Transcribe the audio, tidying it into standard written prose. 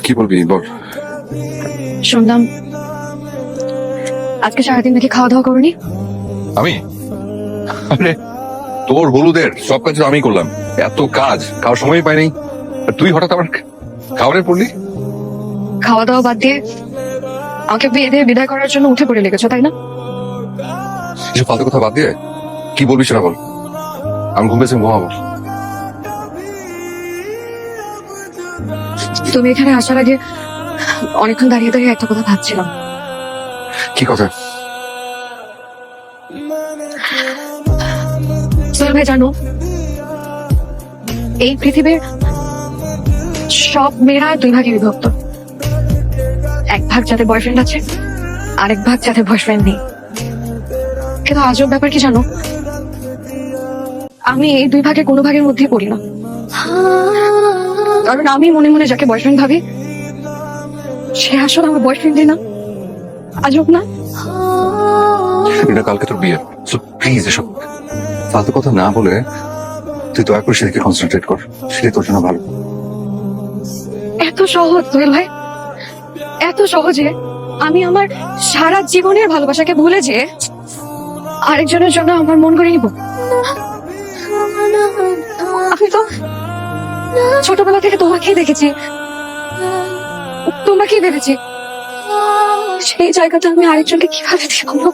কি বলবি বল। শুনলাম আজকে সারাদিন নাকি খাওয়া দাওয়া করনি। আমি আরে তোর হলুদের সব কাজ আমি করলাম, এত কাজ খাওয়ার সময় পাই নাই, আর তুই হঠাৎ আমার খাবারের পড়লি। খাওয়া দাওয়া বাদ দিয়ে আমাকে বিয়ে দিয়ে বিদায় করার জন্য উঠে পড়ে লেগেছো, তাই না? এসব ফালতু কথা বাদ দিয়ে কি বলবি সেটা বল। আমি ঘুম পেয়েছি, ঘুমাবো। তুমি এখানে আসার আগে অনেকক্ষণ দাঁড়িয়ে দাঁড়িয়ে একটা কথা ভাবছিলাম। কি কথা? সোহেল ভাই, জানো এই পৃথিবীর সব মেয়েরা দুই ভাগে বিভক্ত। এক ভাগ যাদের বয়ফ্রেন্ড আছে, আরেক ভাগ যাদের বয়ফ্রেন্ড নেই। কিন্তু আজব ব্যাপার কি জানো, আমি এই দুই ভাগে কোনো ভাগের মধ্যে পড়ি না। কারণ আমি মনে মনে যাকে বয়ফ্রেন্ড ভাবি সে আসলে আমার বয়ফ্রেন্ডই না। আজব না? এটা কালকে তোর বিয়ে, প্লিজ এসব ফালতু কথা না বলে তুই দয়া করে সেদিকে কনসেন্ট্রেট কর, সেটাই তোর জন্য ভালো। এত সহজ সোহেল ভাই, এত সহজে আমি আমার সারা জীবনের ভালোবাসাকে ভুলে যে আরেকজনের জন্য আমার মন করে নিব? আমি তো ছোটবেলা থেকে তোমাকেই দেখেছি, তোমাকেই ভেবেছি। সেই জায়গাটা আমি আরেকজনকে কিভাবে দেখবো?